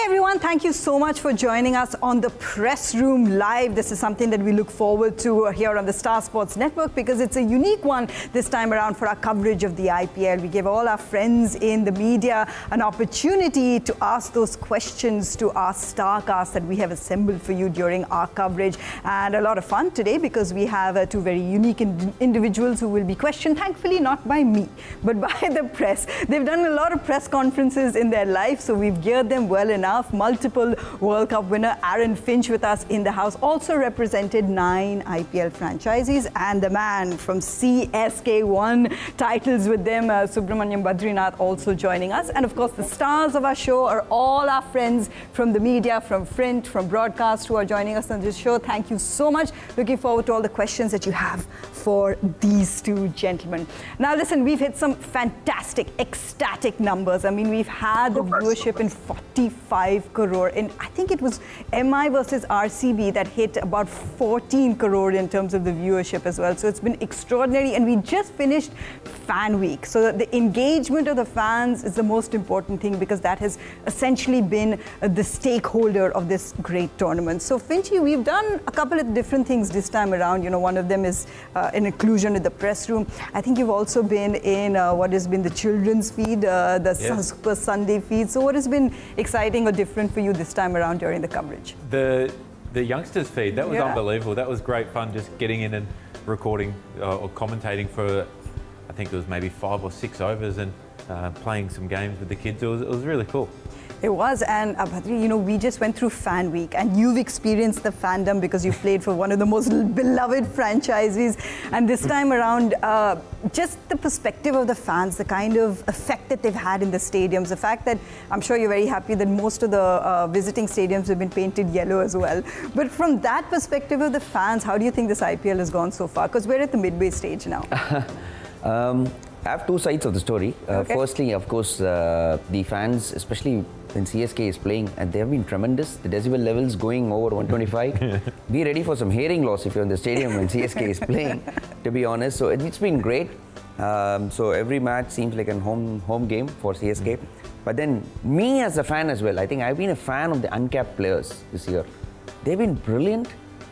everyone, thank you so much for joining us on the Press Room Live. This is something that we look forward to here on the Star Sports Network because it's a unique one this time around for our coverage of the IPL. We give all our friends in the media an opportunity to ask those questions to our star cast that we have assembled for you during our coverage. And a lot of fun today because we have two very unique individuals who will be questioned, thankfully not by me, but by the press. They've done a lot of press conferences in their life, so we've geared them well enough. Multiple World Cup winner Aaron Finch with us in the house, also represented 9 IPL franchises, and the man from CSK won titles with them, Finch Badrinath, also joining us. And of course the stars of our show are all our friends from the media, from print, from broadcast, who are joining us on this show. Thank you so much. Looking forward to all the questions that you have for these two gentlemen. Now listen, we've hit some fantastic, ecstatic numbers. I mean, we've had the viewership in 45 crore. And I think it was MI versus RCB that hit about 14 crore in terms of the viewership as well. So it's been extraordinary. And we just finished Fan Week. So the engagement of the fans is the most important thing because that has essentially been the stakeholder of this great tournament. So Finchy, we've done a couple of different things this time around. You know, one of them is an inclusion in the press room. I think you've also been in what has been the children's feed, the Super Sunday feed. So what has been exciting or different for you this time around during the coverage? The youngsters feed, that was unbelievable. That was great fun, just getting in and recording or commentating for, I think it was maybe 5 or 6 overs and playing some games with the kids. It was really cool. It was, and Badri, you know, we just went through Fan Week and you've experienced the fandom because you played for one of the most beloved franchises. And this time around, just the perspective of the fans, the kind of effect that they've had in the stadiums, the fact that I'm sure you're very happy that most of the visiting stadiums have been painted yellow as well. But from that perspective of the fans, how do you think this IPL has gone so far? Because we're at the midway stage now. I have 2 sides of the story. Firstly, of course, the fans, especially when CSK is playing, and they have been tremendous. The decibel levels going over 125. Be ready for some hearing loss if you're in the stadium when CSK is playing, to be honest. So it's been great. So every match seems like a home game for CSK. But then me as a fan as well, I think I've been a fan of the uncapped players this year. They've been brilliant.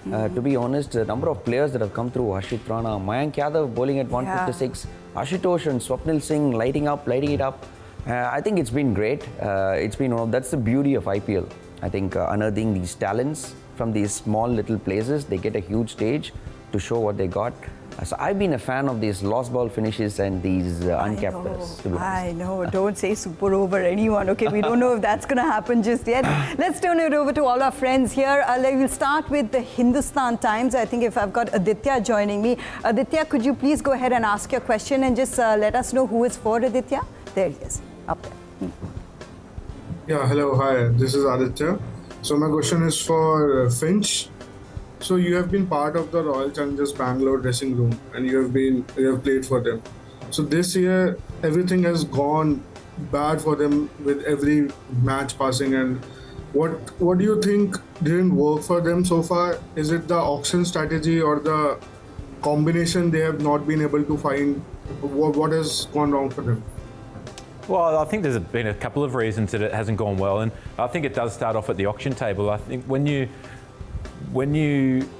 To be honest, the number of players that have come through, Harshit Rana, Mayank Yadav bowling at 156, Ashutosh and Swapnil Singh lighting it up. I think it's been great. It's been that's the beauty of IPL. I think unearthing these talents from these small little places, they get a huge stage to show what they got. So I've been a fan of these lost ball finishes and these uncapped players, to be honest. I know, don't say super over anyone. Okay, we don't know if that's going to happen just yet. Let's turn it over to all our friends here. We'll start with the Hindustan Times. I think if I've got Aditya joining me. Aditya, could you please go ahead and ask your question and just let us know who is for Aditya? There he is, up there. Yeah, hello, hi, this is Aditya. So my question is for Finch. So you have been part of the Royal Challengers Bangalore dressing room and you have played for them. So this year everything has gone bad for them with every match passing, and what do you think didn't work for them so far? Is it the auction strategy or the combination they have not been able to find? What has gone wrong for them? Well, I think there's been a couple of reasons that it hasn't gone well, and I think it does start off at the auction table. I think when you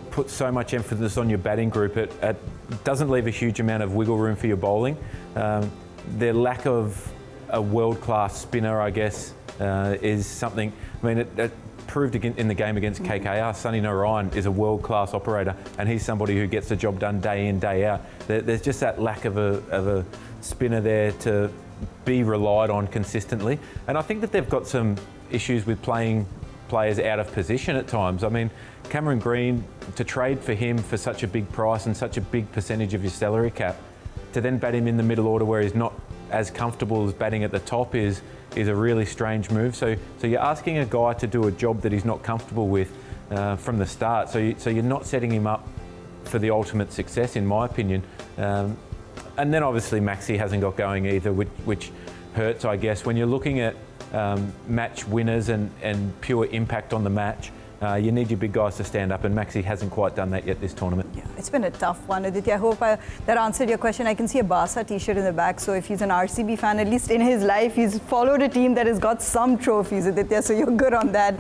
put so much emphasis on your batting group, it doesn't leave a huge amount of wiggle room for your bowling. Their lack of a world-class spinner, I guess, is something. I mean, it proved in the game against KKR. Sunny Narayan is a world-class operator, and he's somebody who gets the job done day in, day out. There's just that lack of a spinner there to be relied on consistently, and I think that they've got some issues with playing players out of position at times. I mean, Cameron Green, to trade for him for such a big price and such a big percentage of your salary cap, to then bat him in the middle order where he's not as comfortable as batting at the top is a really strange move. So you're asking a guy to do a job that he's not comfortable with from the start. So you're not setting him up for the ultimate success, in my opinion. And then obviously Maxi hasn't got going either, which hurts, I guess. When you're looking at match winners and pure impact on the match, you need your big guys to stand up, and Maxi hasn't quite done that yet this tournament. Yeah, it's been a tough one, Aditya. I hope that answered your question. I can see a Barca t-shirt in the back, so if he's an RCB fan, at least in his life, he's followed a team that has got some trophies, Aditya, so you're good on that.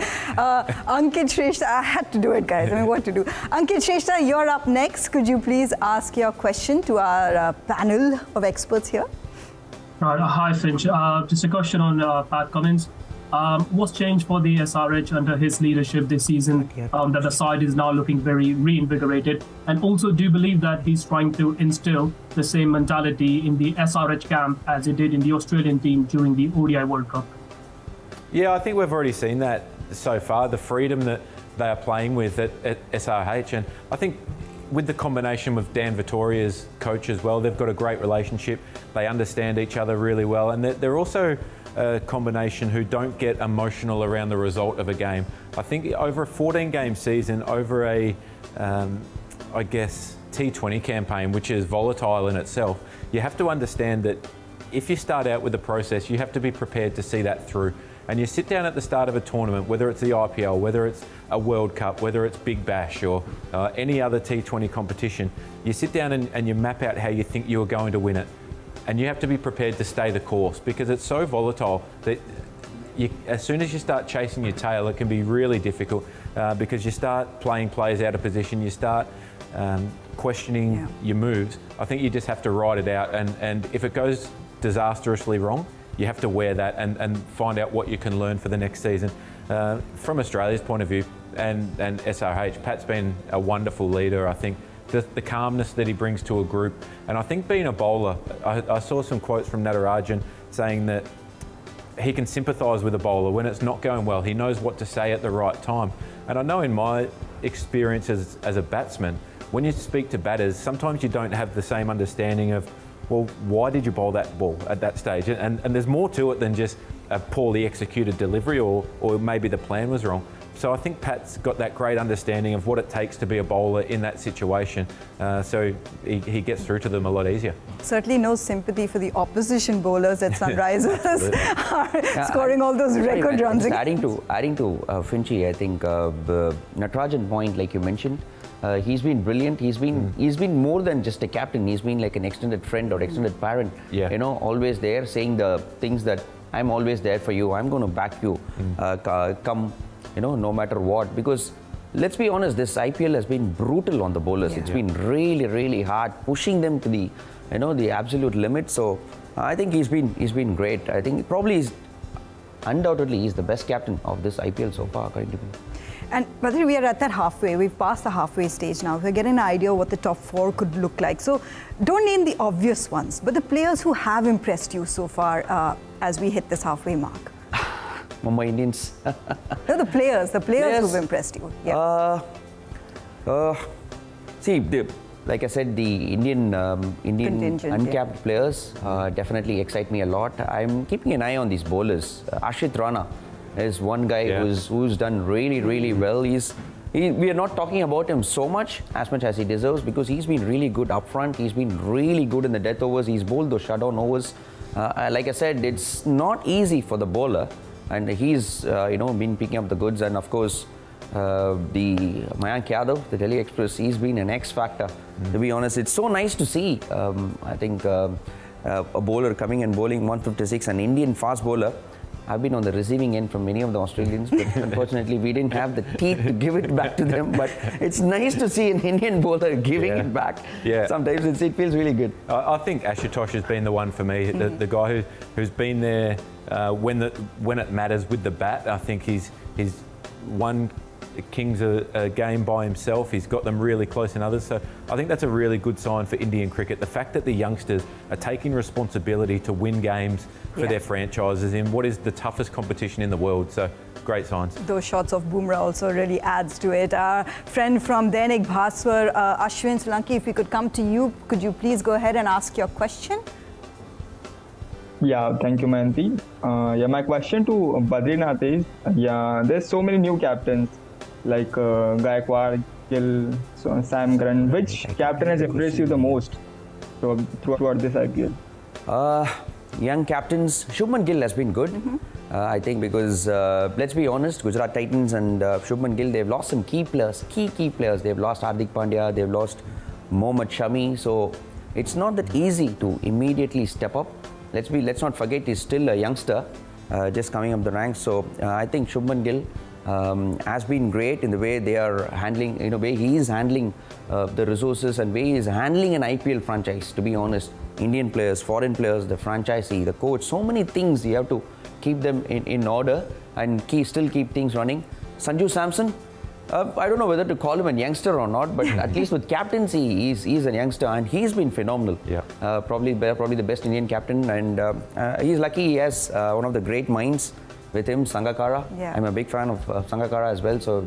Ankit Shrestha, I had to do it, guys. I mean, what to do? Ankit Shrestha, you're up next. Could you please ask your question to our panel of experts here? Hi, Finch. Just a question on Pat Cummins. What's changed for the SRH under his leadership this season that the side is now looking very reinvigorated? And also, do you believe that he's trying to instill the same mentality in the SRH camp as he did in the Australian team during the ODI World Cup? Yeah, I think we've already seen that so far, the freedom that they are playing with at SRH. And I think with the combination with Dan Vittoria's coach as well, they've got a great relationship. They understand each other really well. And they're also a combination who don't get emotional around the result of a game. I think over a 14-game season, over a, I guess, T20 campaign, which is volatile in itself, you have to understand that if you start out with the process, you have to be prepared to see that through. And you sit down at the start of a tournament, whether it's the IPL, whether it's a World Cup, whether it's Big Bash or any other T20 competition, you sit down and you map out how you think you are going to win it. And you have to be prepared to stay the course because it's so volatile that as soon as you start chasing your tail, it can be really difficult because you start playing players out of position, you start questioning your moves. I think you just have to ride it out, and if it goes disastrously wrong, you have to wear that and find out what you can learn for the next season. From Australia's point of view and SRH, Pat's been a wonderful leader. I think the calmness that he brings to a group, and I think being a bowler, I saw some quotes from Natarajan saying that he can sympathise with a bowler when it's not going well. He knows what to say at the right time. And I know in my experience as a batsman, when you speak to batters, sometimes you don't have the same understanding of, well, why did you bowl that ball at that stage? And there's more to it than just a poorly executed delivery or maybe the plan was wrong. So I think Pat's got that great understanding of what it takes to be a bowler in that situation. So he gets through to them a lot easier. Certainly no sympathy for the opposition bowlers at Sunrisers scoring all those record runs. Adding to Finchy, I think the Natarajan point, like you mentioned, he's been brilliant. He's been more than just a captain. He's been like an extended friend or extended parent. Yeah. You know, always there, saying the things that I'm always there for you. I'm going to back you. Come, you know, no matter what. Because let's be honest, this IPL has been brutal on the bowlers. It's been really, really hard, pushing them to the, you know, the absolute limit. So I think he's been great. I think probably undoubtedly he's the best captain of this IPL so far, according to me. And Badri, we are at that halfway. We've passed the halfway stage now. We're getting an idea of what the top four could look like. So don't name the obvious ones, but the players who have impressed you so far as we hit this halfway mark. Mumbai Indians. No, the players who've impressed you. Yeah. See, like I said, the Indian uncapped players definitely excite me a lot. I'm keeping an eye on these bowlers. Ashit Rana is one guy who's done really, really well. We are not talking about him so much as he deserves because he's been really good up front. He's been really good in the death overs. He's bowled those shutdown overs. Like I said, it's not easy for the bowler, and he's been picking up the goods. And of course, the Mayank Yadav, the Delhi Express, he's been an X factor. To be honest, it's so nice to see. I think a bowler coming and bowling 156, an Indian fast bowler. I've been on the receiving end from many of the Australians, but unfortunately we didn't have the teeth to give it back to them. But it's nice to see an Indian bowler giving it back. Yeah. Sometimes it feels really good. I think Ashutosh has been the one for me, the guy who's been there when it matters with the bat. I think he's won Kings a game by himself. He's got them really close in others. So I think that's a really good sign for Indian cricket. The fact that the youngsters are taking responsibility to win games for their franchises in what is the toughest competition in the world. So great signs. Those shots of Bumrah also really adds to it. Our friend from Dainik Bhaswar, Ashwin Solanki, if we could come to you, could you please go ahead and ask your question? Yeah, thank you, Mayanti. My question to Badrinath is, there's so many new captains like Gaikwad, Gill, Sam Curran. Which captain has impressed you the most throughout this IPL? Young captains, Shubman Gill has been good. I think because, let's be honest, Gujarat Titans and Shubman Gill, they've lost some key players, key players. They've lost Hardik Pandya, they've lost Mohammad Shami. So it's not that easy to immediately step up. Let's not forget he's still a youngster, just coming up the ranks. So I think Shubman Gill has been great in the way they are handling, in a way he is handling the resources and way he is handling an IPL franchise, to be honest. Indian players, foreign players, the franchisee, the coach, so many things you have to keep them in order and still keep things running. Sanju Samson, I don't know whether to call him a youngster or not, but at least with captaincy, he's a youngster and he's been phenomenal. Yeah. Probably the best Indian captain, and he's lucky he has one of the great minds with him, Sangakkara. Yeah. I'm a big fan of Sangakkara as well. So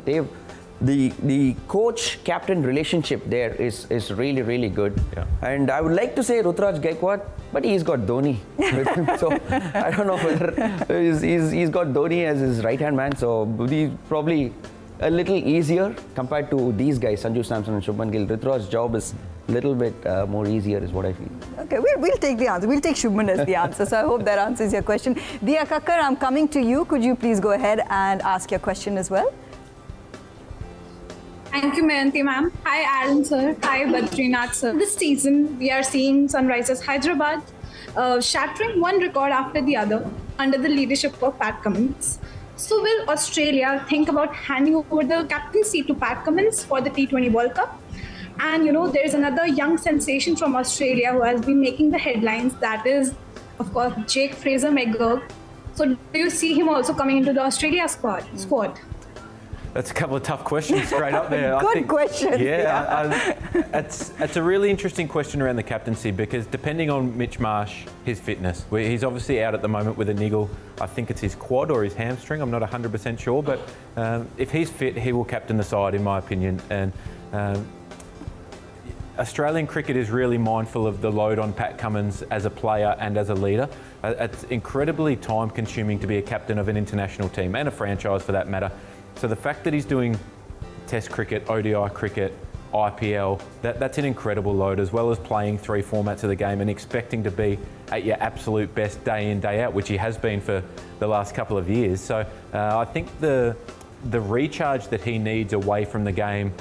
the coach-captain relationship there is really, really good. Yeah. And I would like to say Rutraj Gaikwad, but he's got Dhoni with him. So I don't know whether he's got Dhoni as his right-hand man. So he's probably a little easier compared to these guys, Sanju Samson and Shubman Gill. Rutraj's job is a little bit more easier is what I feel. Okay, we'll take the answer. We'll take Shubman as the answer. So I hope that answers your question. Diya Kakkar, I'm coming to you. Could you please go ahead and ask your question as well? Thank you, Mayanti ma'am. Hi, Aaron sir. Hi, Badrinath sir. This season, we are seeing Sunrisers Hyderabad shattering one record after the other under the leadership of Pat Cummins. So will Australia think about handing over the captaincy to Pat Cummins for the T20 World Cup? And there is another young sensation from Australia who has been making the headlines. That is, of course, Jake Fraser-McGurk. So do you see him also coming into the Australia squad? That's a couple of tough questions straight up there. Good question. Yeah, it's a really interesting question around the captaincy because depending on Mitch Marsh, his fitness, he's obviously out at the moment with a niggle. I think it's his quad or his hamstring. I'm not 100% sure, but if he's fit, he will captain the side, in my opinion. And Australian cricket is really mindful of the load on Pat Cummins as a player and as a leader. It's incredibly time-consuming to be a captain of an international team and a franchise for that matter. So the fact that he's doing Test cricket, ODI cricket, IPL, that's an incredible load, as well as playing 3 formats of the game and expecting to be at your absolute best day in, day out, which he has been for the last couple of years. So I think the recharge that he needs away from the game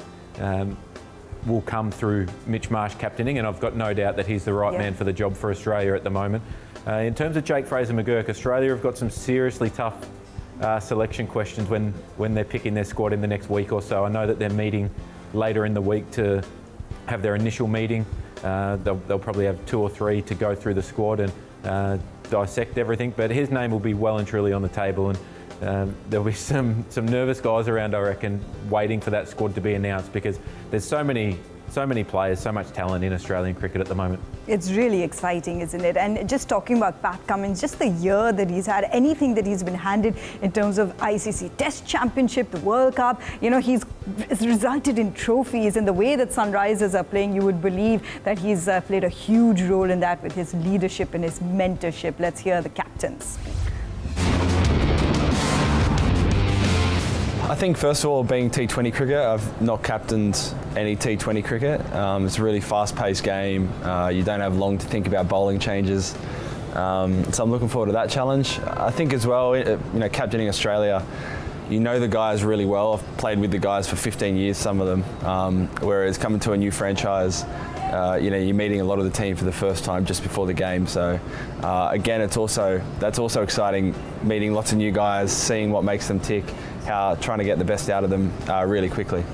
will come through Mitch Marsh captaining, and I've got no doubt that he's the right man for the job for Australia at the moment. In terms of Jake Fraser-McGurk, Australia have got some seriously tough selection questions when they're picking their squad in the next week or so. I know that they're meeting later in the week to have their initial meeting. They'll probably have 2 or 3 to go through the squad and dissect everything, but his name will be well and truly on the table, and there'll be some nervous guys around, I reckon, waiting for that squad to be announced because there's so many players, so much talent in Australian cricket at the moment. It's really exciting, isn't it? And just talking about Pat Cummins, just the year that he's had, anything that he's been handed in terms of ICC Test Championship, the World Cup, it's resulted in trophies, and the way that Sunrisers are playing, you would believe that he's played a huge role in that with his leadership and his mentorship. Let's hear the captains. I think, first of all, being T20 cricket, I've not captained any T20 cricket. It's a really fast-paced game. You don't have long to think about bowling changes. So I'm looking forward to that challenge. I think as well, captaining Australia, you know the guys really well. I've played with the guys for 15 years, some of them. Whereas coming to a new franchise, you're meeting a lot of the team for the first time just before the game. So again, that's also exciting, meeting lots of new guys, seeing what makes them tick, trying to get the best out of them really quickly.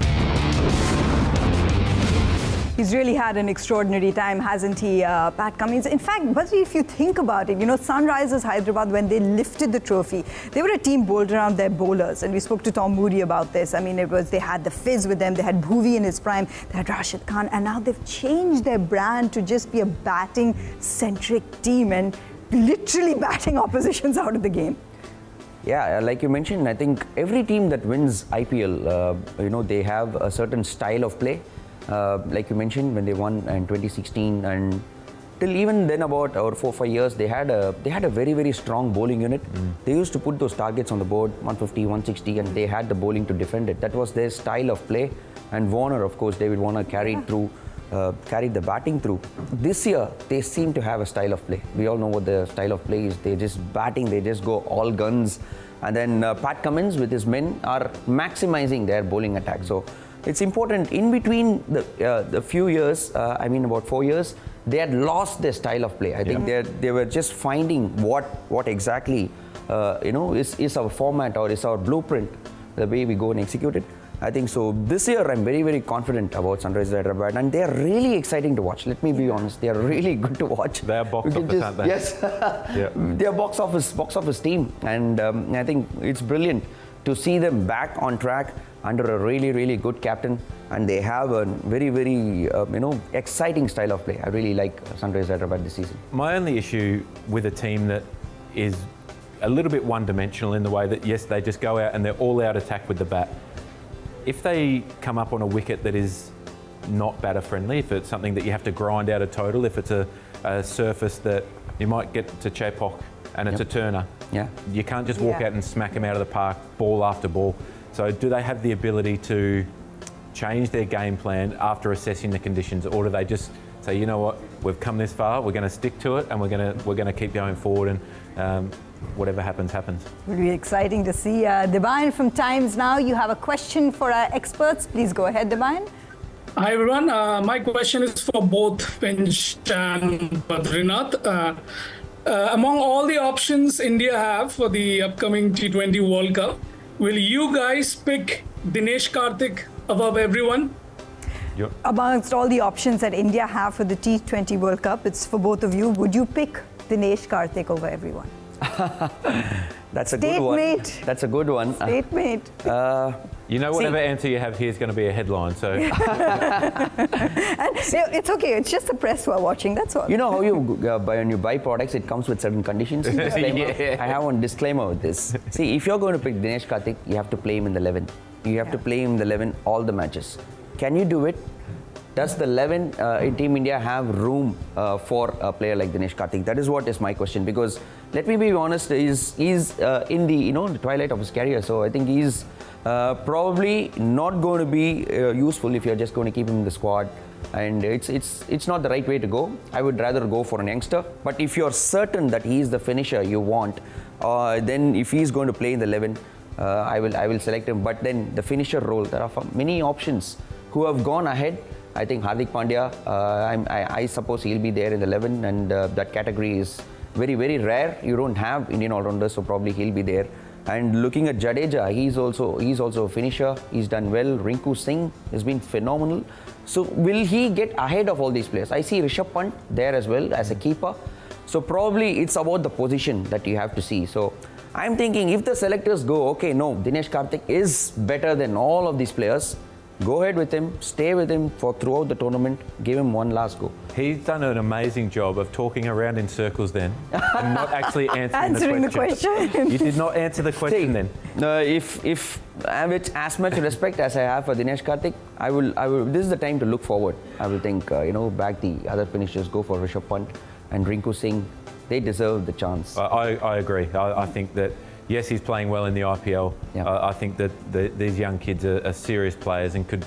He's really had an extraordinary time, hasn't he, Pat Cummins? In fact, Badri, if you think about it, Sunrisers Hyderabad, when they lifted the trophy, they were a team built around their bowlers. And we spoke to Tom Moody about this. I mean, they had the Fizz with them, they had Bhuvi in his prime, they had Rashid Khan, and now they've changed their brand to just be a batting-centric team and literally batting oppositions out of the game. Yeah, like you mentioned, I think every team that wins IPL, they have a certain style of play. Like you mentioned, when they won in 2016, and till even then, about 4 or 5 years, they had a very, very strong bowling unit. They used to put those targets on the board, 150, 160, and they had the bowling to defend it. That was their style of play. And Warner, of course, David Warner carried through carried the batting through. This year, they seem to have a style of play. We all know what their style of play is. They just batting, they just go all guns. And then Pat Cummins with his men are maximizing their bowling attack. So it's important. In between the few years, about 4 years, they had lost their style of play. I think they were just finding what exactly is our format or is our blueprint, the way we go and execute it. I think so. This year, I'm very, very confident about Sunrisers Hyderabad, and they are really exciting to watch. Let me be honest, they are really good to watch. They are box office, aren't they? Yes, they are box office team, and I think it's brilliant to see them back on track under a really, really good captain, and they have a very, very exciting style of play. I really like Sunrisers Hyderabad this season. My only issue with a team that is a little bit one-dimensional in the way that, yes, they just go out and they're all-out attack with the bat. If they come up on a wicket that is not batter-friendly, if it's something that you have to grind out a total, if it's a surface that you might get to Chapok and it's a turner, you can't just walk out and smack them out of the park, ball after ball. So do they have the ability to change their game plan after assessing the conditions, or do they just say, you know what, we've come this far, we're going to stick to it, and we're going to keep going forward, and whatever happens, happens. It will be exciting to see. Divine from Times Now, you have a question for our experts. Please go ahead, Divine. Hi everyone, my question is for both Finch and Badrinath. Among all the options India have for the upcoming T20 World Cup, will you guys pick Dinesh Karthik above everyone? Amongst all the options that India have for the T20 World Cup, it's for both of you. Would you pick Dinesh Karthik over everyone? That's a good one. Statemate. That's a good one. Statemate. Whatever answer you have here is going to be a headline. So and it's okay. It's just the press who are watching. That's all. You know how when you buy products, it comes with certain conditions. I have one disclaimer with this. See, if you're going to pick Dinesh Karthik, you have to play him in the 11. You have to play him in the 11 all the matches. Can you do it? Does the 11 in Team India have room for a player like Dinesh Karthik? That is what is my question. Because let me be honest, he's in the twilight of his career. So I think he's probably not going to be useful if you're just going to keep him in the squad. And it's not the right way to go. I would rather go for an youngster. But if you're certain that he's the finisher you want, then if he's going to play in the 11, I will select him. But then the finisher role, there are many options who have gone ahead. I think Hardik Pandya, I suppose he'll be there in the 11, and that category is very, very rare. You don't have Indian all-rounders, so probably he'll be there. And looking at Jadeja, he's also a finisher. He's done well. Rinku Singh has been phenomenal. So will he get ahead of all these players? I see Rishabh Pant there as well as a keeper. So probably it's about the position that you have to see. So I'm thinking if the selectors go, okay, no, Dinesh Karthik is better than all of these players, go ahead with him, stay with him for throughout the tournament, give him one last go. He's done an amazing job of talking around in circles then and not actually answering the question. You did not answer the question then. If with as much respect as I have for Dinesh Karthik, I will. This is the time to look forward. I will think, back the other finishers, go for Rishabh Pant and Rinku Singh. They deserve the chance. I agree. I think that, yes, he's playing well in the IPL. Yeah. I think that these young kids are serious players and could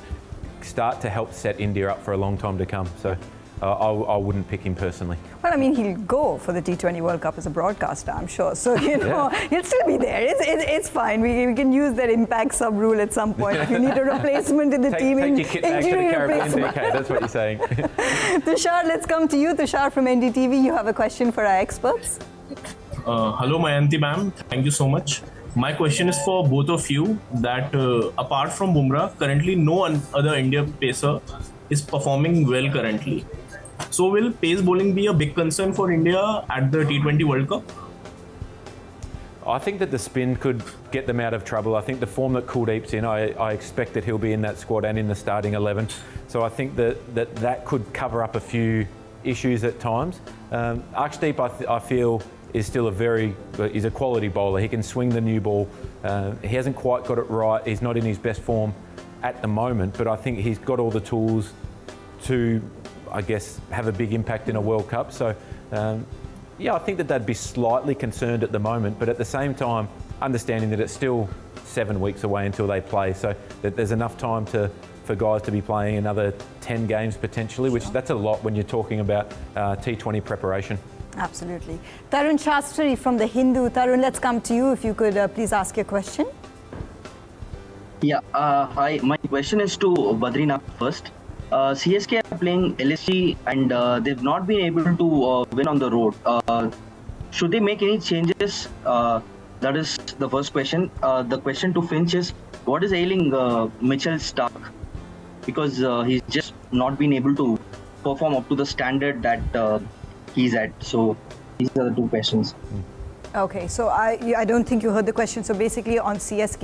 start to help set India up for a long time to come. So I wouldn't pick him personally. Well, I mean, he'll go for the T20 World Cup as a broadcaster, I'm sure. So, he'll still be there. It's fine. We can use that impact sub rule at some point. If you need a replacement in the team, take your kit back to the Caribbean DK. That's what you're saying. Tushar, let's come to you. Tushar from NDTV, you have a question for our experts. Hello, Mayanti ma'am. Thank you so much. My question is for both of you that apart from Bumrah, currently no other India pacer is performing well currently. So will pace bowling be a big concern for India at the T20 World Cup? I think that the spin could get them out of trouble. I think the form that Kuldeep's in, I expect that he'll be in that squad and in the starting 11. So I think that could cover up a few issues at times. Arshdeep, I feel, is still he's a quality bowler. He can swing the new ball. He hasn't quite got it right. He's not in his best form at the moment, but I think he's got all the tools to, I guess, have a big impact in a World Cup. So, I think that they'd be slightly concerned at the moment, but at the same time, understanding that it's still 7 weeks away until they play, so that there's enough time to for guys to be playing another 10 games potentially, which that's a lot when you're talking about T20 preparation. Absolutely. Tarun Shastri from The Hindu. Tarun, let's come to you. If you could please ask your question. Yeah, hi. My question is to Badrinath first. CSK are playing LSG and they've not been able to win on the road. Should they make any changes? That is the first question. The question to Finch is, what is ailing Mitchell Starc? Because he's just not been able to perform up to the standard that he's at. So these are the two questions. Okay, so I don't think you heard the question. So basically on CSK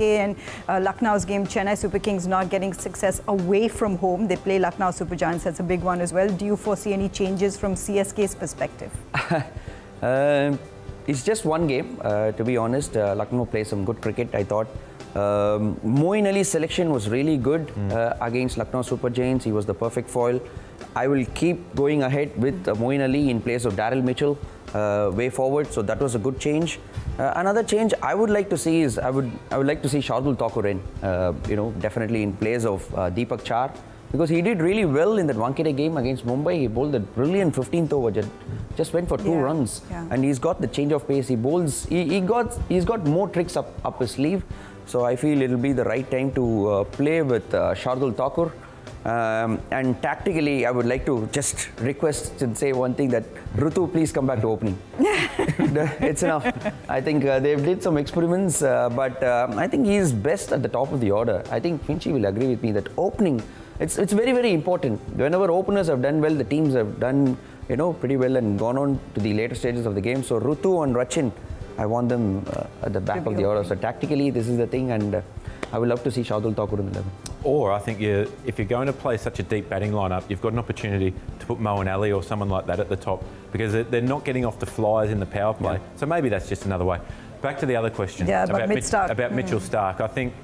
and Lucknow's game, Chennai Super Kings not getting success away from home. They play Lucknow Super Giants. That's a big one as well. Do you foresee any changes from CSK's perspective? It's just one game, to be honest. Lucknow plays some good cricket, I thought. Moeen Ali's selection was really good against Lucknow Super Giants. He was the perfect foil. I will keep going ahead with Moeen Ali in place of Daryl Mitchell way forward. So that was a good change. Another change I would like to see is I would like to see Shardul Thakur in, definitely in place of Deepak Char, because he did really well in that Wankhede game against Mumbai. He bowled a brilliant 15th over, just went for 2 runs, and he's got the change of pace. He bowls. He's got more tricks up his sleeve. So I feel it'll be the right time to play with Shardul Thakur. And tactically, I would like to just request and say one thing, that Rutu, please come back to opening. It's enough. I think they've did some experiments, but I think he's best at the top of the order. I think Finchy will agree with me that opening, it's very, very important. Whenever openers have done well, the teams have done pretty well and gone on to the later stages of the game. So Rutu and Rachin, I want them at the back of the order. So tactically, this is the thing, and I would love to see Shardul Thakur in the 11. Or I think if you're going to play such a deep batting lineup, you've got an opportunity to put Moeen Ali or someone like that at the top, because they're not getting off the flyers in the power play. Yeah. So maybe that's just another way. Back to the other question about Mitchell Starc. I think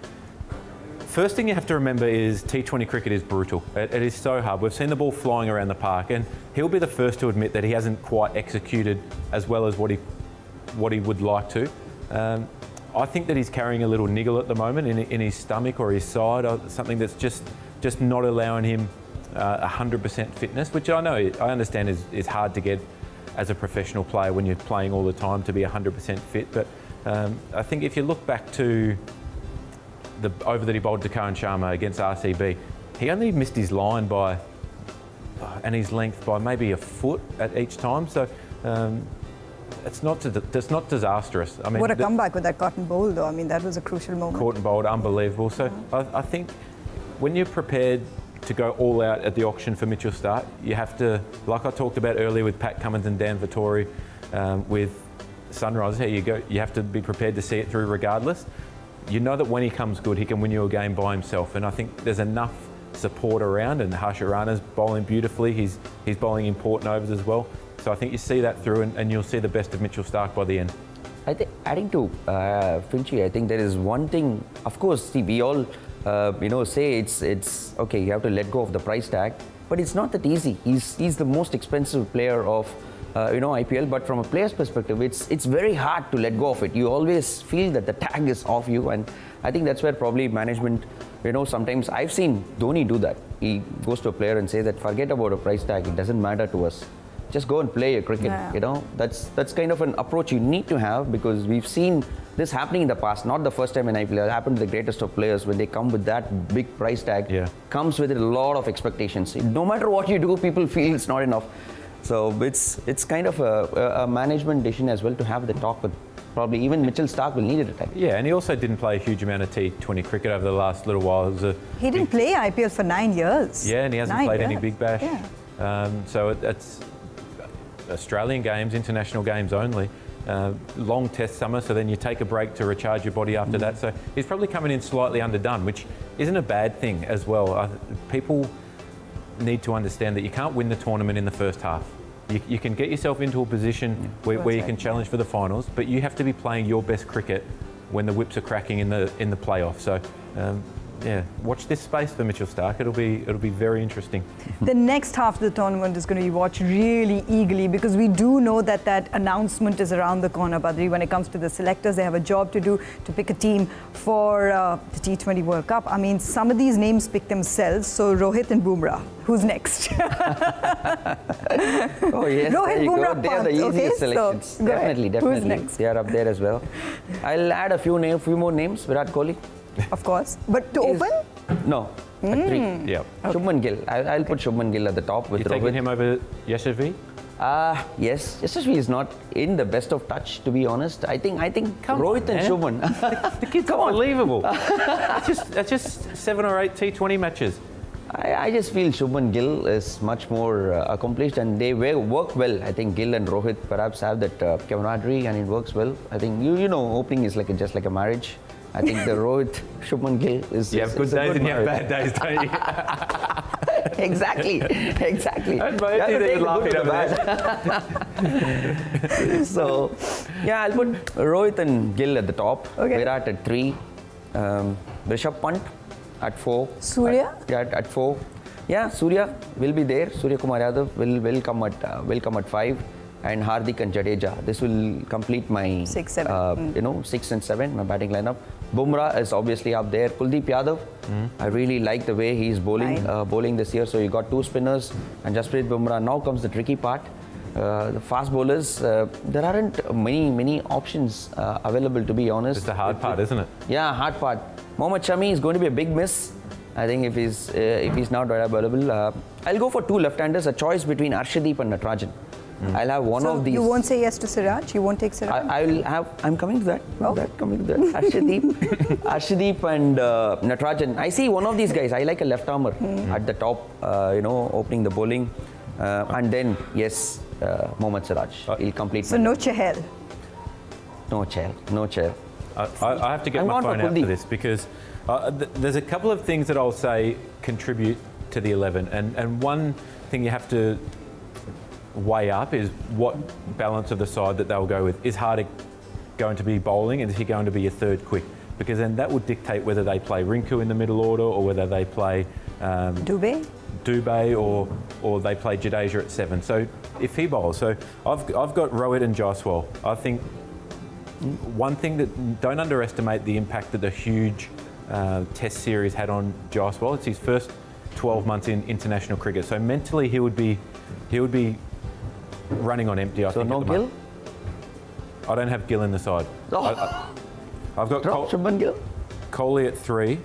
first thing you have to remember is T20 cricket is brutal. It is so hard. We've seen the ball flying around the park, and he'll be the first to admit that he hasn't quite executed as well as what he would like to. I think that he's carrying a little niggle at the moment in his stomach or his side, or something that's just not allowing him 100% fitness, which I understand is hard to get as a professional player when you're playing all the time, to be 100% fit. But I think if you look back to the over that he bowled to Karan Sharma against RCB, he only missed his line and his length by maybe a foot at each time. So it's not disastrous. I mean, what a comeback with that cotton bowl, though. I mean, that was a crucial moment. Caught and bowled, unbelievable. So I think when you're prepared to go all out at the auction for Mitchell Starc, you have to, like I talked about earlier with Pat Cummins and Dan Vittori, with Sunrise, here you go. You have to be prepared to see it through regardless. You know that when he comes good, he can win you a game by himself. And I think there's enough support around, and Harsha Rana's bowling beautifully. He's bowling important overs as well. So I think you see that through, and you'll see the best of Mitchell Starc by the end. I think adding to Finchy, I think there is one thing. Of course, see, we all say it's okay. You have to let go of the price tag, but it's not that easy. He's the most expensive player of IPL. But from a player's perspective, it's very hard to let go of it. You always feel that the tag is off you, and I think that's where probably management. Sometimes I've seen Dhoni do that. He goes to a player and says that forget about a price tag. It doesn't matter to us. Just go and play your cricket. Yeah. That's kind of an approach you need to have, because we've seen this happening in the past. Not the first time in IPL. It happened to the greatest of players when they come with that big price tag. Yeah. Comes with a lot of expectations. No matter what you do, people feel it's not enough. So it's kind of a management decision as well to have the talk with. Probably even Mitchell Starc will need it at times. Yeah, and he also didn't play a huge amount of T20 cricket over the last little while. He didn't play IPL for 9 years. Yeah, and he hasn't played any Big Bash. Yeah. So it's Australian games, international games only. Long test summer, so then you take a break to recharge your body after that. So he's probably coming in slightly underdone, which isn't a bad thing as well. People need to understand that you can't win the tournament in the first half. You can get yourself into a position where you can challenge for the finals, but you have to be playing your best cricket when the whips are cracking in the playoff. So watch this space for Mitchell Starc. It'll be very interesting. The next half of the tournament is going to be watched really eagerly because we do know that announcement is around the corner, Badri. When it comes to the selectors, they have a job to do to pick a team for the T20 World Cup. I mean, some of these names pick themselves. So Rohit and Bumrah, who's next? Oh yes, Rohit, there you Bumrah, go. They are the Pant, easiest okay? selections. So, go ahead. Definitely. Who's next? They are up there as well. I'll add a few more names. Virat Kohli. Of course. But to open? No. At 3. Yeah. Okay. Shubman Gill. I'll put Shubman Gill at the top with You're taking Rohit. him over Yashasvi? Yes. Yashasvi is not in the best of touch, to be honest. I think Rohit and Shubman. The kid's unbelievable. That's just 7 or 8 T20 matches. I just feel Shubman Gill is much more accomplished and they work well. I think Gill and Rohit perhaps have that camaraderie and it works well. I think, you know, opening is just like a marriage. I think the Rohit Shubman Gill is. You have good days and you have bad days, don't you? Exactly. And they would laugh at So, yeah, I'll put Rohit and Gill at the top. Okay. Virat at 3. Rishabh Pant at 4. Surya? At 4. Yeah, Surya will be there. Surya Kumar Yadav will come at 5. And Hardik and Jadeja. This will complete my 6, 7. 6 and 7, my batting lineup. Bumrah is obviously up there. Kuldeep Yadav, I really like the way he's bowling this year. So you got 2 spinners and Jasprit Bumrah. Now comes the tricky part. The fast bowlers, there aren't many options available, to be honest. It's the hard part, isn't it? Yeah, hard part. Mohammad Shami is going to be a big miss. I think if he's not available, I'll go for 2 left-handers. A choice between Arshdeep and Natarajan. I'll have one of these. You won't say yes to Siraj? You won't take Siraj? I'm coming to that. Oh. Coming to that. Arshdeep and Natarajan. I see one of these guys. I like a left armer at the top, opening the bowling. And then, yes, Mohammad Siraj. He'll complete. So no Chahal? No Chahal. I have to get my phone out for this because there's a couple of things that I'll say contribute to the 11. And one thing you have to weigh up is what balance of the side that they'll go with. Is Hardik going to be bowling and is he going to be a third quick? Because then that would dictate whether they play Rinku in the middle order or whether they play Dubey or they play Jadeja at 7. So if he bowls, so I've got Rohit and Jaiswal. I think one thing that don't underestimate the impact that the huge Test series had on Jaiswal. It's his first 12 months in international cricket. So mentally he would be running on empty, I think. So no Gill? I don't have Gill in the side. Oh. I've got Shubman Gill. Kohli at 3,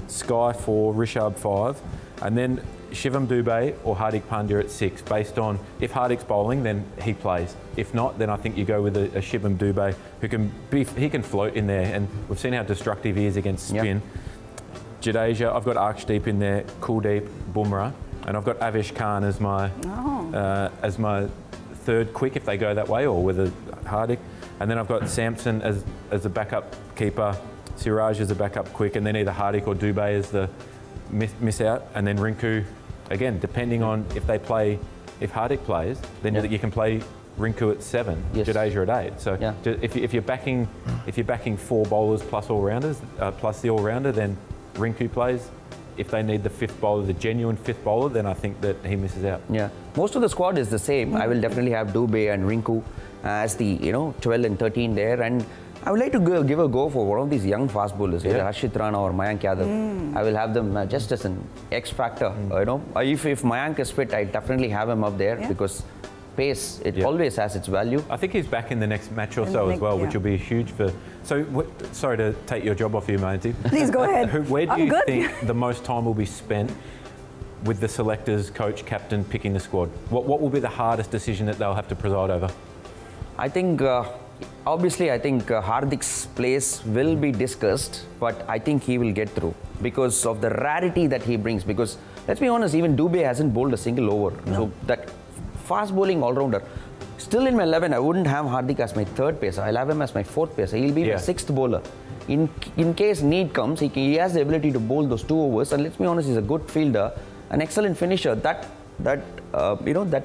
Sky 4, Rishabh 5, and then Shivam Dubey or Hardik Pandya at 6, based on if Hardik's bowling, then he plays. If not, then I think you go with a Shivam Dubey he can float in there, and we've seen how destructive he is against spin. Yep. Jadeja, I've got Arshdeep in there, Kuldeep, Bumrah, and I've got Avish Khan as my third quick if they go that way, or with a Hardik. And then I've got Samson as a backup keeper, Siraj as a backup quick, and then either Hardik or Dubey as the miss out, and then Rinku, again, depending on if Hardik plays, then you can play Rinku at 7, Jadeja at 8. So if you're backing 4 bowlers plus all-rounders, plus the all-rounder, then Rinku plays. If they need the 5th bowler, the genuine 5th bowler, then I think that he misses out. Yeah, most of the squad is the same. I will definitely have Dubey and Rinku as the 12 and 13 there, and I would like to give a go for one of these young fast bowlers, either Harshit Rana or Mayank Yadav. I will have them just as an X factor. If Mayank is fit, I definitely have him up there because pace, it always has its value. I think he's back in the next match or so as well, which will be huge for. So, sorry to take your job off you, Mayanti. Please go ahead. Where do you think the most time will be spent with the selectors, coach, captain picking the squad? What will be the hardest decision that they'll have to preside over? I think, obviously, Hardik's place will be discussed, but I think he will get through because of the rarity that he brings. Because let's be honest, even Dubey hasn't bowled a single over. No. So that fast bowling all-rounder. Still in my 11, I wouldn't have Hardik as my 3rd pacer. I'll have him as my 4th pacer. He'll be my 6th bowler. In case need comes, he has the ability to bowl those 2 overs. And let's be honest, he's a good fielder, an excellent finisher. That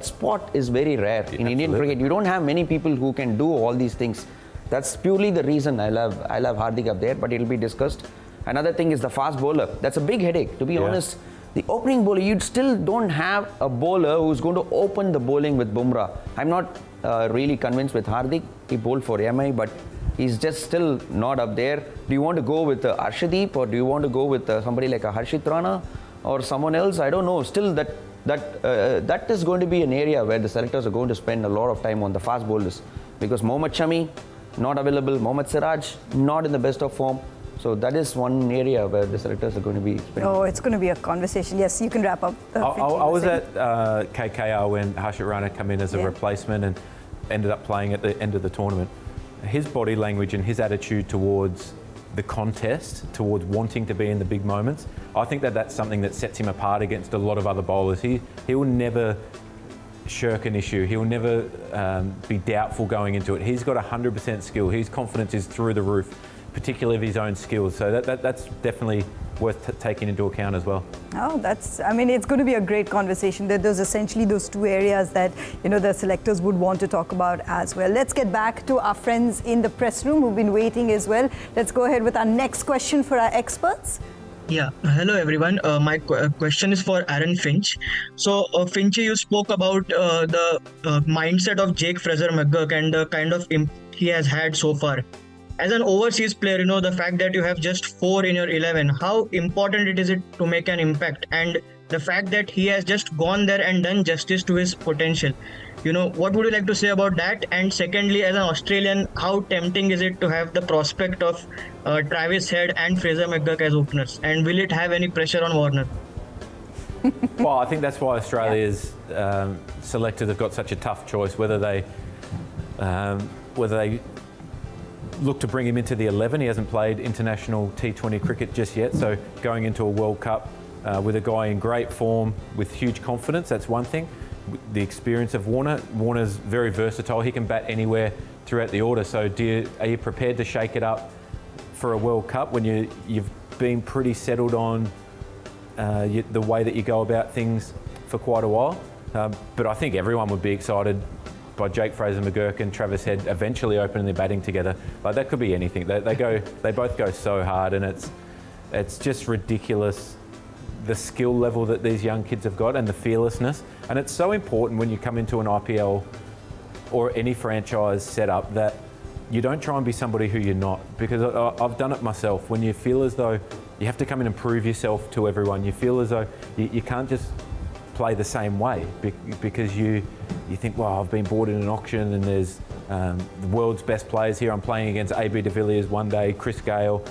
spot is very rare in Indian cricket. You don't have many people who can do all these things. That's purely the reason I'll have Hardik up there, but it'll be discussed. Another thing is the fast bowler. That's a big headache, to be honest. The opening bowler, you still don't have a bowler who's going to open the bowling with Bumrah. I'm not really convinced with Hardik. He bowled for MI, but he's just still not up there. Do you want to go with Arshdeep, or do you want to go with somebody like a Harshit Rana or someone else? I don't know. Still, that is going to be an area where the selectors are going to spend a lot of time on the fast bowlers, because Mohammad Shami not available, Mohammad Siraj not in the best of form. So that is one area where the selectors are going to be spending. Oh, it's going to be a conversation. Yes, you can wrap up. I was at KKR when Harshit Rana came in as a replacement and ended up playing at the end of the tournament. His body language and his attitude towards the contest, towards wanting to be in the big moments, I think that's something that sets him apart against a lot of other bowlers. He will never shirk an issue. He'll never be doubtful going into it. He's got 100% skill. His confidence is through the roof, particularly of his own skills. So that's definitely worth taking into account as well. Oh, it's going to be a great conversation. There's essentially those two areas that, the selectors would want to talk about as well. Let's get back to our friends in the press room who've been waiting as well. Let's go ahead with our next question for our experts. Yeah, hello everyone. My question is for Aaron Finch. So, Finch, you spoke about the mindset of Jake Fraser-McGurk and the kind of impact he has had so far. As an overseas player, the fact that you have just 4 in your 11, how important it is to make an impact, and the fact that he has just gone there and done justice to his potential. What would you like to say about that? And secondly, as an Australian, how tempting is it to have the prospect of Travis Head and Fraser-McGurk as openers? And will it have any pressure on Warner? Well, I think that's why Australia's selectors have got such a tough choice, whether they look to bring him into the 11. He hasn't played international T20 cricket just yet, so going into a World Cup with a guy in great form, with huge confidence, that's one thing. The experience of Warner's very versatile. He can bat anywhere throughout the order. So are you prepared to shake it up for a World Cup when you've been pretty settled on the way that you go about things for quite a while? But I think everyone would be excited by Jake Fraser-McGurk and Travis Head eventually opening their batting together. Like, that could be anything. They both go so hard, and it's just ridiculous, the skill level that these young kids have got and the fearlessness. And it's so important when you come into an IPL or any franchise setup that you don't try and be somebody who you're not, because I've done it myself. When you feel as though you have to come in and prove yourself to everyone, you feel as though you can't just play the same way, because you think, well, I've been bought in an auction and there's the world's best players here. I'm playing against AB de Villiers one day, Chris Gale,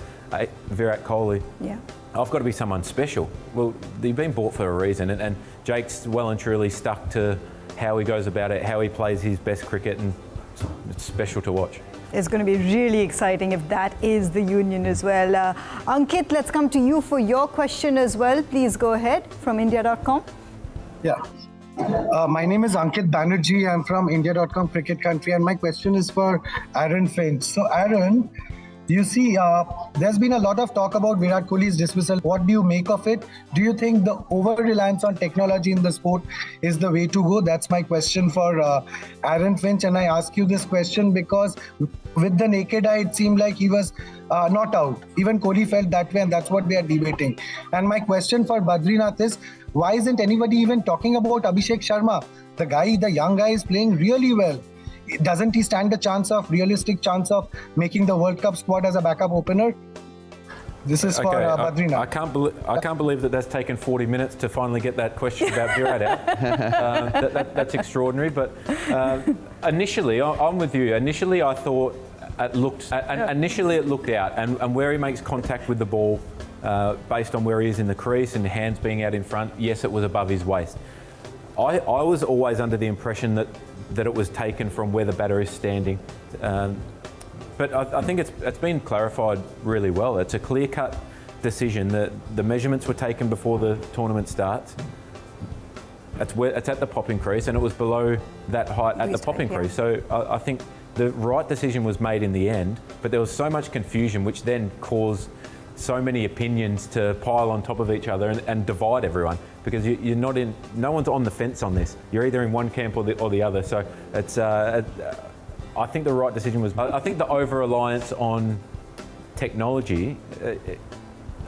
Virat Kohli. Yeah. I've got to be someone special. Well, you've been bought for a reason, and Jake's well and truly stuck to how he goes about it, how he plays his best cricket, and it's special to watch. It's going to be really exciting if that is the union as well. Ankit, let's come to you for your question as well. Please go ahead from India.com. Yeah. My name is Ankit Banerjee. I'm from India.com Cricket Country, and my question is for Aaron Finch. So, Aaron, you see, there's been a lot of talk about Virat Kohli's dismissal. What do you make of it? Do you think the over-reliance on technology in the sport is the way to go? That's my question for Aaron Finch. And I ask you this question because with the naked eye, it seemed like he was not out. Even Kohli felt that way, and that's what they are debating. And my question for Badrinath is, why isn't anybody even talking about Abhishek Sharma? The young guy is playing really well. Doesn't he stand a realistic chance of making the World Cup squad as a backup opener? This is for Badrinath. I can't believe that's taken 40 minutes to finally get that question about Virat out. That's extraordinary. But initially, I'm with you. Initially, I thought it looked out, and where he makes contact with the ball, based on where he is in the crease and hands being out in front, yes, it was above his waist. I was always under the impression that it was taken from where the batter is standing. But I think it's been clarified really well. It's a clear-cut decision that the measurements were taken before the tournament starts. It's at the popping crease, and it was below that height at the popping crease. So I think the right decision was made in the end, but there was so much confusion, which then caused so many opinions to pile on top of each other and divide everyone, because you're not in. No one's on the fence on this. You're either in one camp or the other. So it's. I think the right decision was. I think the over-reliance on technology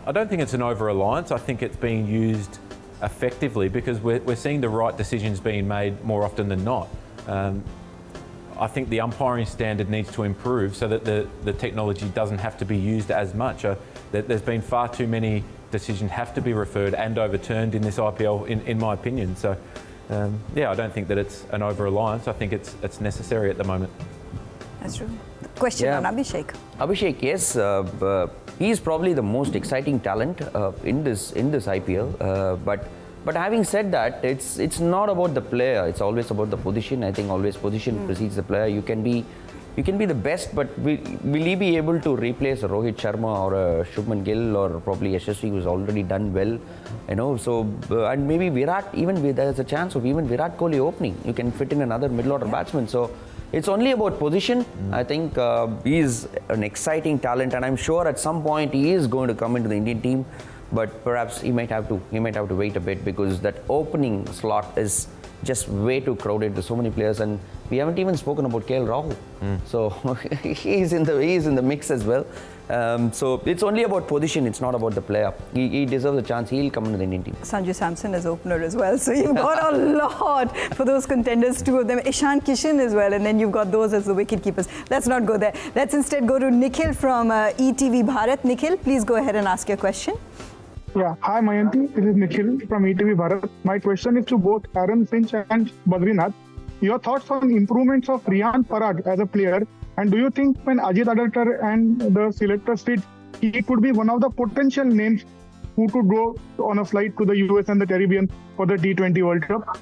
I don't think it's an over-reliance. I think it's being used effectively because we're seeing the right decisions being made more often than not. I think the umpiring standard needs to improve so that the technology doesn't have to be used as much. There's been far too many decisions have to be referred and overturned in this IPL, in my opinion. So, I don't think that it's an over-reliance. I think it's necessary at the moment. That's true. Question on Abhishek. Abhishek, yes, he is probably the most exciting talent in this IPL. But having said that, it's not about the player. It's always about the position. I think always position precedes the player. You can be the best, but will he be able to replace a Rohit Sharma or a Shubman Gill or probably Yashasvi, who's already done well? So and maybe Virat. There's a chance of even Virat Kohli opening. You can fit in another middle order batsman. So. It's only about position. I think he is an exciting talent, and I'm sure at some point he is going to come into the Indian team. But perhaps he might have to wait a bit because that opening slot is just way too crowded. There's so many players, and we haven't even spoken about KL Rahul. So he's in the mix as well. So it's only about position. It's not about the player. He deserves a chance. He'll come into the Indian team. Sanju Samson is opener as well. So you've got a lot for those contenders. Two of them, Ishan Kishan as well, and then you've got those as the wicket keepers. Let's not go there. Let's instead go to Nikhil from ETV Bharat. Nikhil, please go ahead and ask your question. Yeah, hi Mayanti, this is Nikhil from ETV Bharat. My question is to both Aaron Finch and Badrinath. Your thoughts on improvements of Riyan Parag as a player, and do you think when Ajit Adatkar and the selectors fit, he could be one of the potential names who could go on a flight to the US and the Caribbean for the T20 World Cup?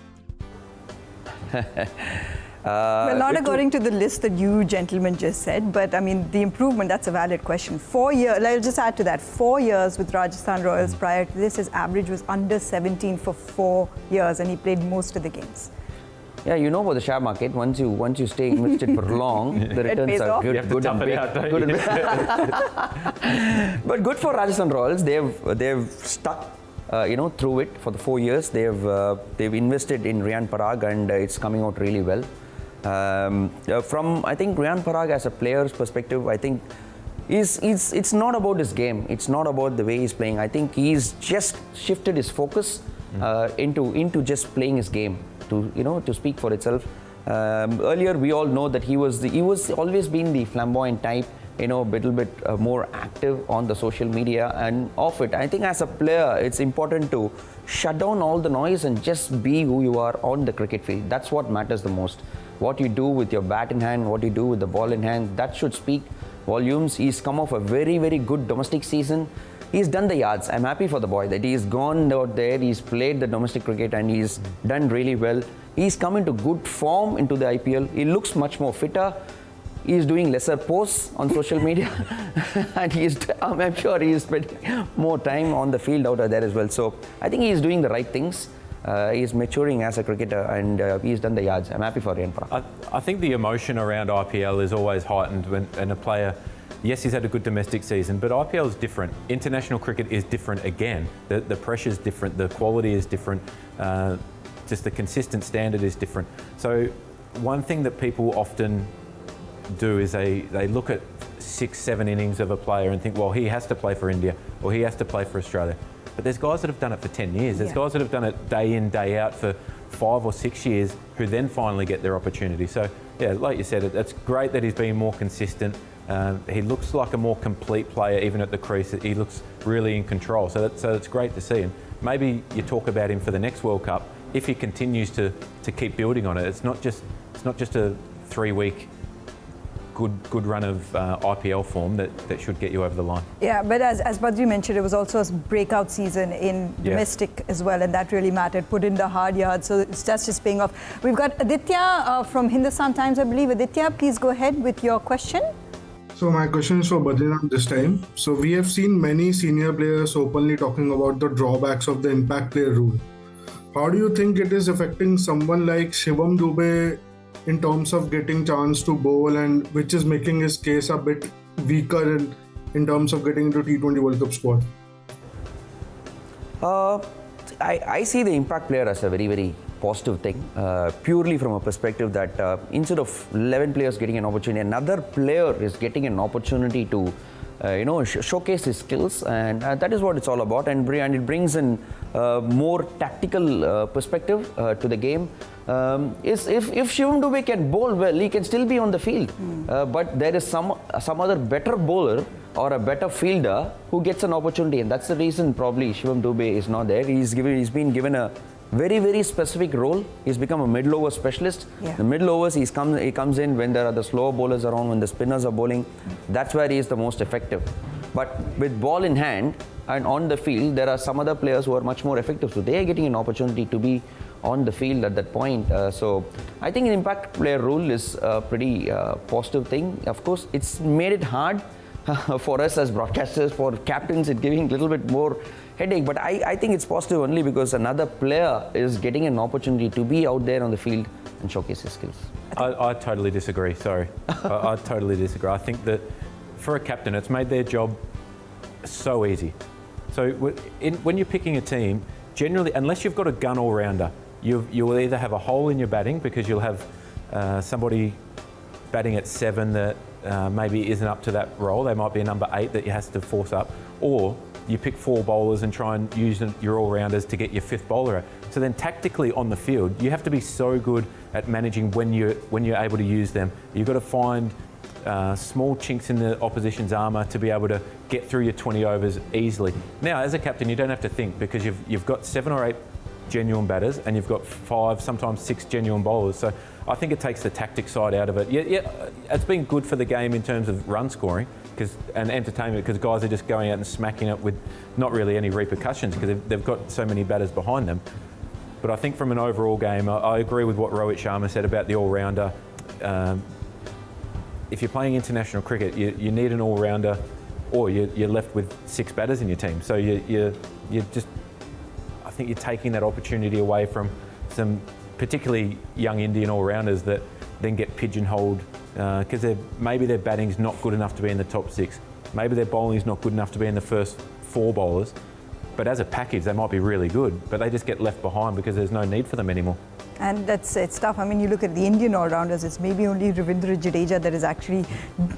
Well, not according to the list that you gentlemen just said, but I mean, the improvement, that's a valid question. 4 years, I'll just add to that, 4 years with Rajasthan Royals prior to this, his average was under 17 for 4 years, and he played most of the games. Yeah, you know about the share market. Once you stay invested for long, the returns are good and big. But good for Rajasthan Royals. They've stuck, through it for the 4 years. They've invested in Riyan Parag, and it's coming out really well. From I think Riyan Parag as a player's perspective, I think it's not about his game. It's not about the way he's playing. I think he's just shifted his focus into just playing his game. To speak for itself. Earlier, we all know that he was always been the flamboyant type, a little bit more active on the social media and off it. I think as a player, it's important to shut down all the noise and just be who you are on the cricket field. That's what matters the most. What you do with your bat in hand, what you do with the ball in hand, that should speak volumes. He's come off a very, very good domestic season. He's done the yards. I'm happy for the boy that he's gone out there, he's played the domestic cricket and he's done really well. He's come into good form into the IPL. He looks much more fitter. He's doing lesser posts on social media and I'm sure he's spending more time on the field out there as well. So I think he's doing the right things. He's maturing as a cricketer and he's done the yards. I'm happy for Riyan Parag. I think the emotion around IPL is always heightened when a player. Yes, he's had a good domestic season, but IPL is different. International cricket is different again. The pressure is different, the quality is different, just the consistent standard is different. So one thing that people often do is they look at 6-7 innings of a player and think, well, he has to play for India or he has to play for Australia. But there's guys that have done it for 10 years. There's guys that have done it day in, day out for 5 or 6 years who then finally get their opportunity. So, yeah, like you said, it's great that he's being more consistent. He looks like a more complete player even at the crease. He looks really in control. So it's great to see. And maybe you talk about him for the next World Cup if he continues to keep building on it. It's not just a 3-week good run of IPL form that should get you over the line. Yeah, but as Badri mentioned, it was also a breakout season in domestic as well, and that really mattered. Put in the hard yards, so that's just paying off. We've got Aditya from Hindustan Times, I believe. Aditya, please go ahead with your question. So my question is for Badrinath this time. So we have seen many senior players openly talking about the drawbacks of the impact player rule. How do you think it is affecting someone like Shivam Dube in terms of getting chance to bowl, and which is making his case a bit weaker in terms of getting into T20 World Cup squad? I see the impact player as a very, very positive thing, purely from a perspective that instead of 11 players getting an opportunity, another player is getting an opportunity to showcase his skills, and that is what it's all about. And it brings in more tactical perspective to the game. If Shivam Dube can bowl well, he can still be on the field. But there is some other better bowler or a better fielder who gets an opportunity, and that's the reason probably Shivam Dube is not there. He's been given a very, very specific role. He's become a middle over specialist. Yeah. The middle overs, he comes in when there are the slower bowlers around, when the spinners are bowling. That's where he is the most effective. But with ball in hand and on the field, there are some other players who are much more effective. So they are getting an opportunity to be on the field at that point. So I think an impact player rule is a pretty positive thing. Of course, it's made it hard for us as broadcasters, for captains, it's giving a little bit more headache. But I think it's positive only because another player is getting an opportunity to be out there on the field and showcase his skills. I totally disagree, sorry. I totally disagree. I think that for a captain, it's made their job so easy. So when you're picking a team, generally, unless you've got a gun all-rounder, you will either have a hole in your batting because you'll have somebody batting at 7 that maybe isn't up to that role. They might be a number 8 that you has to force up, or you pick 4 bowlers and try and use your all-rounders to get your 5th bowler out. So then tactically on the field, you have to be so good at managing when you're able to use them. You've got to find small chinks in the opposition's armour to be able to get through your 20 overs easily. Now, as a captain, you don't have to think because you've got 7 or 8 genuine batters and you've got 5, sometimes 6 genuine bowlers. So I think it takes the tactic side out of it. Yeah, it's been good for the game in terms of run scoring and entertainment because guys are just going out and smacking it with not really any repercussions because they've got so many batters behind them. But I think from an overall game, I agree with what Rohit Sharma said about the all-rounder. If you're playing international cricket, you need an all-rounder, or you're left with 6 batters in your team. So you're just, I think you're taking that opportunity away from some particularly young Indian all-rounders that then get pigeonholed because maybe their batting's not good enough to be in the top 6. Maybe their bowling's not good enough to be in the first 4 bowlers. But as a package, they might be really good, but they just get left behind because there's no need for them anymore. And it's tough. I mean, you look at the Indian all-rounders, it's maybe only Ravindra Jadeja that is actually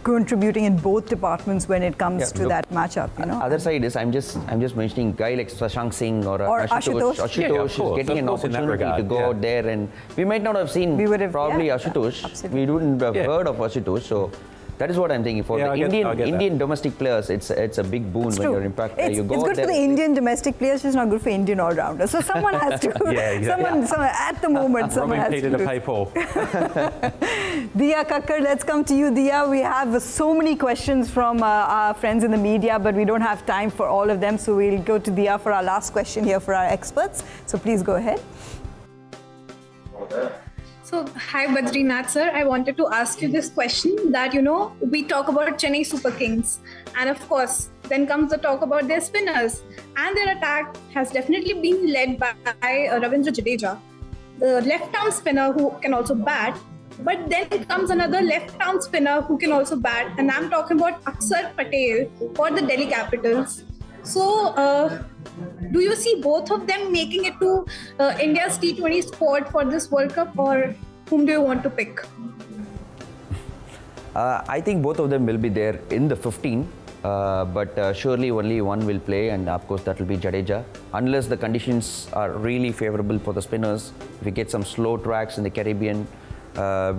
contributing in both departments when it comes to that matchup, you know. Other side is, I'm just mentioning guy like Shashank Singh or Ashutosh. Ashutosh is getting an opportunity to go out there, and we might not have seen probably Ashutosh. We wouldn't have heard of Ashutosh, so that is what I'm thinking. For the Indian domestic players, it's a big boon when you're impact. It's good for the Indian domestic players, it's not good for Indian all-rounders. So someone has to. Someone at the moment, someone has Peter to pay Paul. Diya Kakkar, let's come to you, Diya. We have so many questions from our friends in the media, but we don't have time for all of them. So we'll go to Diya for our last question here for our experts. So please go ahead. So, hi Badrinath sir, I wanted to ask you this question that, we talk about Chennai Super Kings and of course, then comes the talk about their spinners and their attack has definitely been led by Ravindra Jadeja, the left-arm spinner who can also bat, but then comes another left-arm spinner who can also bat, and I'm talking about Akshar Patel for the Delhi Capitals. So, do you see both of them making it to India's T20 squad for this World Cup, or whom do you want to pick? I think both of them will be there in the 15, but surely only one will play, and of course that will be Jadeja. Unless the conditions are really favourable for the spinners, if we get some slow tracks in the Caribbean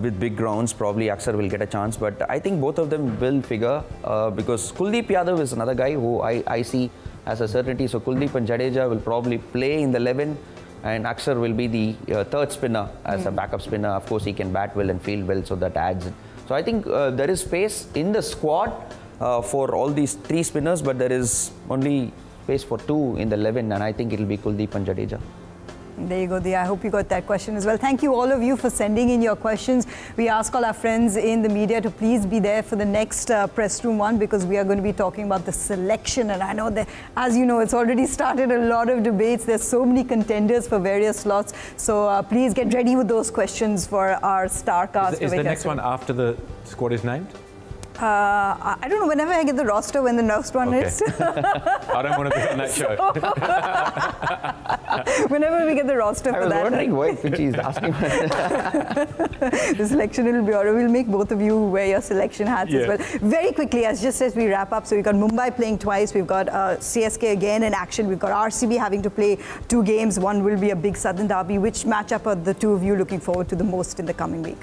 with big grounds, probably Akshar will get a chance. But I think both of them will figure because Kuldeep Yadav is another guy who I see as a certainty. So Kuldeep and Jadeja will probably play in the 11, and Akshar will be the third spinner as a backup spinner. Of course, he can bat well and field well, so that adds. So I think there is space in the squad for all these 3 spinners, but there is only space for 2 in the 11, and I think it will be Kuldeep and Jadeja. There you go, Diya. I hope you got that question as well. Thank you all of you for sending in your questions. We ask all our friends in the media to please be there for the next Press Room 1 because we are going to be talking about the selection. And I know that, as you know, it's already started a lot of debates. There's so many contenders for various slots. So please get ready with those questions for our star cast. Is the next one after the squad is named? I don't know, whenever I get the roster when the next one is. I don't want to be on that show. Whenever we get the roster I for was that. wondering why Finch is asking. The selection will be alright. We'll make both of you wear your selection hats as well. Very quickly, just as we wrap up, so we've got Mumbai playing twice, we've got CSK again in action, we've got RCB having to play 2 games. One will be a big Southern derby. Which matchup are the two of you looking forward to the most in the coming week?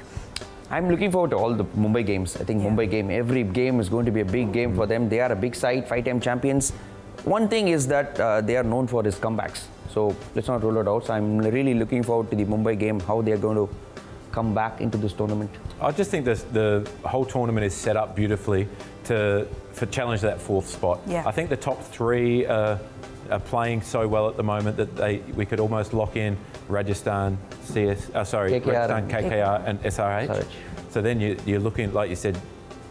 I'm looking forward to all the Mumbai games. I think Mumbai game, every game is going to be a big game for them. They are a big side, 5-time champions. One thing is that they are known for his comebacks. So let's not rule it out. So I'm really looking forward to the Mumbai game, how they are going to come back into this tournament. I just think the whole tournament is set up beautifully for challenge that 4th spot. Yeah. I think the top 3 are playing so well at the moment that we could almost lock in Rajasthan, KKR and SRH. So then you're looking, like you said,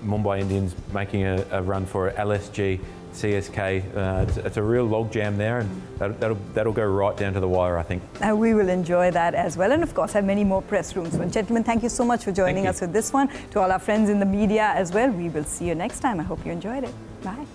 Mumbai Indians making a run for LSG, CSK. It's a real logjam there, and that'll go right down to the wire, I think. And we will enjoy that as well, and of course have many more press rooms. Well, gentlemen, thank you so much for joining us with this one. To all our friends in the media as well, we will see you next time. I hope you enjoyed it. Bye.